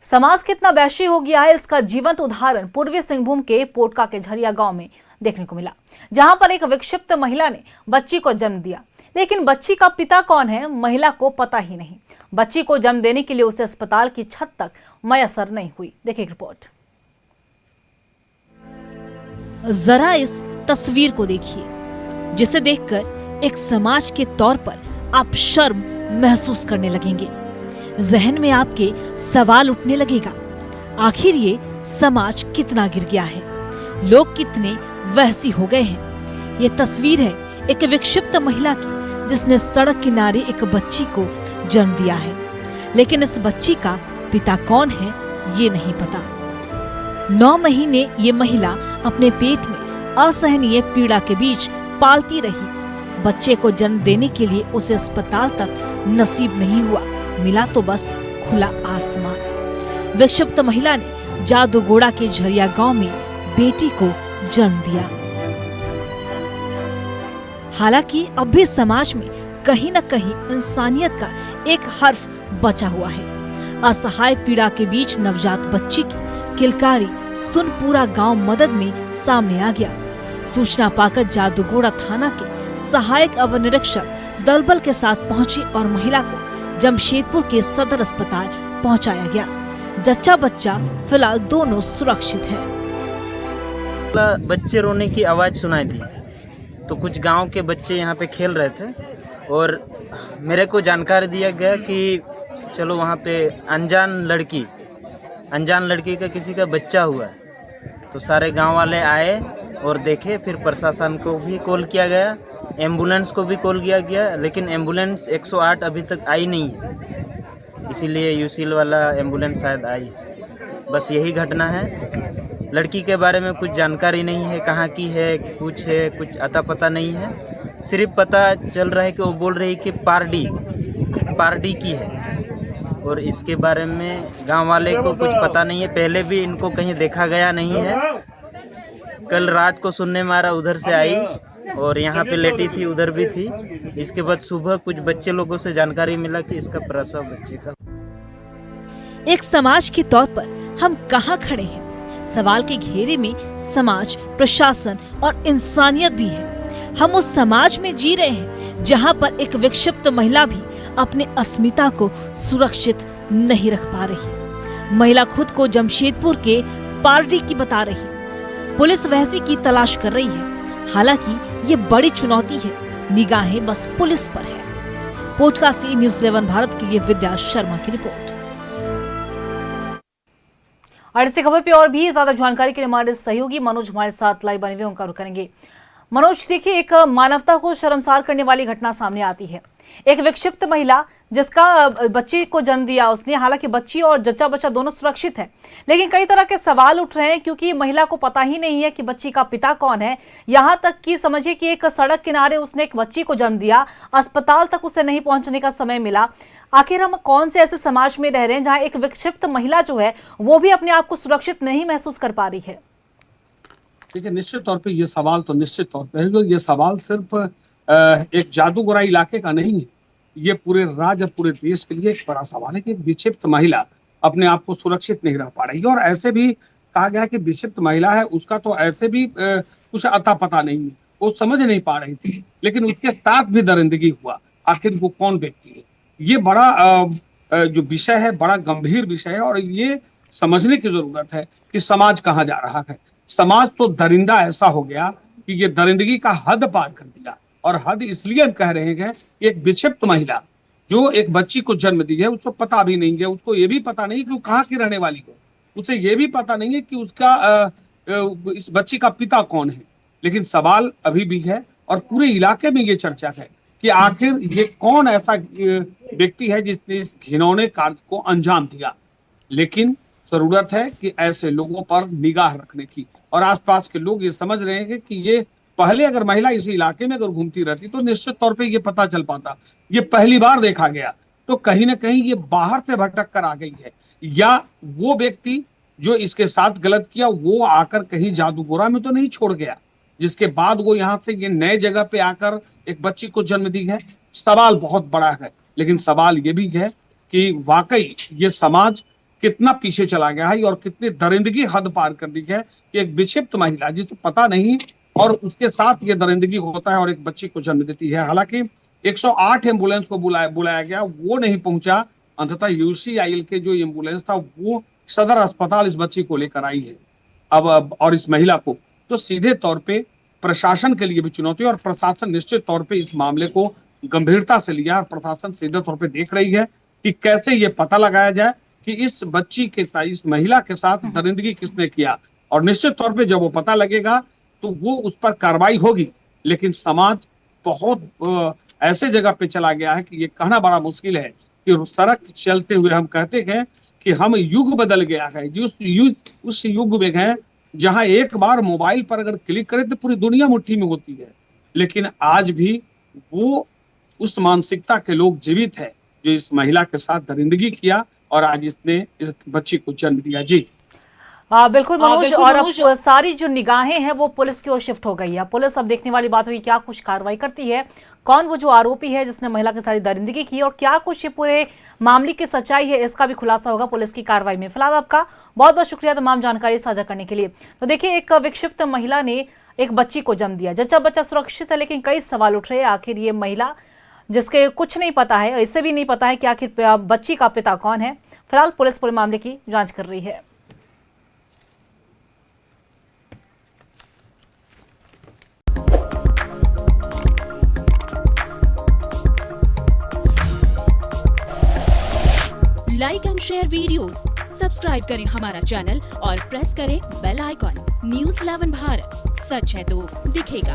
समाज कितना वैश्य हो गया है, इसका जीवंत उदाहरण पूर्वी सिंहभूम के पोटका के झरिया गांव में देखने को मिला, जहां पर एक विक्षिप्त महिला ने बच्ची को जन्म दिया। लेकिन बच्ची का पिता कौन है, महिला को पता ही नहीं। बच्ची को जन्म देने के लिए उसे अस्पताल की छत तक मयसर नहीं हुई। देखिए रिपोर्ट। जरा इस तस्वीर को देखिए, जिसे देखकर एक समाज के तौर पर आप शर्म महसूस करने लगेंगे। जहन में आपके सवाल उठने लगेगा, आखिर ये समाज कितना गिर गया है, लोग कितने वहसी हो गए हैं। ये तस्वीर है एक विक्षिप्त महिला की, जिसने सड़क किनारे एक बच्ची को जन्म दिया है। लेकिन इस बच्ची का पिता कौन है ये नहीं पता। 9 महीने ये महिला अपने पेट में असहनीय पीड़ा के बीच पालती रही। बच्चे को जन्म देने के लिए उसे अस्पताल तक नसीब नहीं हुआ, मिला तो बस खुला आसमान। विक्षिप्त महिला ने जादूगोड़ा के झरिया गांव में बेटी को जन्म दिया। हालांकि अब भी समाज में कहीं न कहीं इंसानियत का एक हर्फ बचा हुआ है। असहाय पीड़ा के बीच नवजात बच्ची की किलकारी सुन पूरा गांव मदद में सामने आ गया। सूचना पाकर जादूगोड़ा थाना के सहायक अवर निरीक्षक दलबल के साथ पहुंचे और महिला को जमशेदपुर के सदर अस्पताल पहुंचाया गया। जच्चा बच्चा फिलहाल दोनों सुरक्षित हैं। बच्चे रोने की आवाज सुनाई दी तो कुछ गांव के बच्चे यहाँ पे खेल रहे थे और मेरे को जानकारी दिया गया कि चलो वहाँ पे अनजान लड़की का किसी का बच्चा हुआ है। तो सारे गांव वाले आए और देखे, फिर प्रशासन को भी कॉल किया गया, एम्बुलेंस को भी कॉल किया गया, लेकिन एम्बुलेंस 108 अभी तक आई नहीं है, इसीलिए यूसील वाला एम्बुलेंस शायद आई। बस यही घटना है। लड़की के बारे में कुछ जानकारी नहीं है, कहाँ की है, कुछ अता पता नहीं है। सिर्फ पता चल रहा है कि वो बोल रही कि पारडी की है, और इसके बारे में गांव वाले को कुछ पता नहीं है। पहले भी इनको कहीं देखा गया नहीं है। कल रात को सुनने में आ रहा उधर से आई और यहाँ पे लेटी थी, उधर भी थी। इसके बाद सुबह कुछ बच्चे लोगों से जानकारी मिला कि इसका प्रसव बच्चे का। एक समाज के तौर पर हम कहाँ खड़े हैं? सवाल के घेरे में समाज, प्रशासन और इंसानियत भी है। हम उस समाज में जी रहे हैं जहाँ पर एक विक्षिप्त महिला भी अपने अस्मिता को सुरक्षित नहीं रख पा रही। महिला खुद को जमशेदपुर के पारडी की बता रही। पुलिस वहसी की तलाश कर रही है। हालांकि ये बड़ी चुनौती है, निगाहें बस पुलिस पर है। पोटका से न्यूज़ 11 भारत के लिए विद्या शर्मा की रिपोर्ट। और इस खबर पे और भी ज्यादा जानकारी के लिए हमारे सहयोगी मनोज हमारे साथ लाइव बने हुए, उनका रुख करेंगे। मनोज, देखिए, एक मानवता को शर्मसार करने वाली घटना सामने आती है। एक विक्षिप्त महिला जिसका बच्ची को जन्म दिया उसने, हालांकि बच्ची और जच्चा बच्चा दोनों सुरक्षित है, लेकिन कई तरह के सवाल उठ रहे हैं क्योंकि महिला को पता ही नहीं है कि बच्ची का पिता कौन है। यहाँ तक कि समझिए कि एक सड़क किनारे उसने एक बच्ची को जन्म दिया, अस्पताल तक उसे नहीं पहुंचने का समय मिला। आखिर हम कौन से ऐसे समाज में रह रहे हैं जहाँ एक विक्षिप्त महिला जो है वो भी अपने आप को सुरक्षित नहीं महसूस कर पा रही है? देखिए, निश्चित तौर पे ये सवाल तो निश्चित तौर पे है। जो ये सवाल सिर्फ एक जादूगोरा इलाके का नहीं है, ये पूरे राज्य, पूरे देश के लिए एक बड़ा सवाल है कि एक विक्षिप्त महिला अपने आप को सुरक्षित नहीं रह पा रही है। और ऐसे भी कहा गया कि विक्षिप्त महिला है, उसका तो ऐसे भी कुछ अता पता नहीं है, वो समझ नहीं पा रही थी, लेकिन उसके साथ भी दरिंदगी हुआ। आखिर वो कौन व्यक्ति है? ये बड़ा जो विषय है, बड़ा गंभीर विषय है और ये समझने की जरूरत है कि समाज कहाँ जा रहा है। समाज तो दरिंदा ऐसा हो गया कि ये दरिंदगी का हद पार कर दिया। और हद इसलिए हम कह रहे हैं कि एक विक्षिप्त महिला जो एक बच्ची को जन्म दी है, उसको पता भी नहीं है, उसको ये भी पता नहीं कि वो कहाँ की रहने वाली हो, उसे ये भी पता नहीं है कि उसका इस बच्ची का पिता कौन है। लेकिन सवाल अभी भी है और पूरे इलाके में ये चर्चा है कि आखिर ये कौन ऐसा व्यक्ति है जिसने इस घिनौने कार्य को अंजाम दिया। लेकिन जरूरत है कि ऐसे लोगों पर निगाह रखने की, और आसपास के लोग ये समझ रहे हैं कि ये पहले अगर महिला इस इलाके में अगर घूमती रहती तो निश्चित तौर पे ये पता चल पाता। ये पहली बार देखा गया तो कहीं ना कहीं ये बाहर से भटक कर आ गई है, या वो व्यक्ति जो इसके साथ गलत किया वो आकर कहीं जादूगोरा में तो नहीं छोड़ गया, जिसके बाद वो यहाँ से ये नए जगह पे आकर एक बच्ची को जन्म दी है। सवाल बहुत बड़ा है, लेकिन सवाल ये भी है कि वाकई ये समाज कितना पीछे चला गया है और कितनी दरिंदगी हद पार कर दी है कि एक विक्षिप्त महिला जिसको पता नहीं और उसके साथ ये दरिंदगी होता है और एक बच्ची को जन्म देती है। हालांकि 108 एम्बुलेंस को बुलाया गया, वो नहीं पहुंचा। अंततः यूसीआईएल के जो एम्बुलेंस था वो सदर अस्पताल इस बच्ची को लेकर आई है अब और इस महिला को। तो सीधे तौर पे प्रशासन के लिए भी चुनौती, और प्रशासन निश्चित तौर पे इस मामले को गंभीरता से लिया। प्रशासन सीधे तौर पे देख रही है कि कैसे ये पता लगाया जाए कि इस बच्ची के साथ, इस महिला के साथ दरिंदगी किसने किया, और निश्चित तौर पे जब वो पता लगेगा तो वो उस पर कार्रवाई होगी। लेकिन समाज बहुत ऐसे जगह पे चला गया है कि ये कहना बड़ा मुश्किल है कि सड़क चलते हुए हम कहते हैं कि हम युग बदल गया है। उस युग में है जहां एक बार मोबाइल पर अगर क्लिक करें तो पूरी दुनिया मुट्ठी में होती है, लेकिन आज भी वो उस मानसिकता के लोग जीवित है जो इस महिला के साथ दरिंदगी किया और आज इसने इस बच्ची को जन्म दिया। जी बिल्कुल मनोज, और अब सारी जो निगाहें हैं वो पुलिस की ओर शिफ्ट हो गई है। पुलिस अब देखने वाली बात होगी क्या कुछ कार्रवाई करती है, कौन वो जो आरोपी है जिसने महिला के साथ दरिंदगी की, और क्या कुछ ये पूरे मामले की सच्चाई है, इसका भी खुलासा होगा पुलिस की कार्रवाई में। फिलहाल आपका बहुत बहुत शुक्रिया तमाम जानकारी साझा करने के लिए। तो देखिए, एक विक्षिप्त महिला ने एक बच्ची को जन्म दिया, जच्चा बच्चा सुरक्षित है, लेकिन कई सवाल उठ रहे हैं। आखिर ये महिला जिसके कुछ नहीं पता है, इससे भी नहीं पता है कि आखिर बच्ची का पिता कौन है। फिलहाल पुलिस पूरे मामले की जांच कर रही है। Like and share videos, subscribe करें हमारा चैनल और प्रेस करें बेल आइकॉन। न्यूज़ 11 भारत, सच है तो दिखेगा।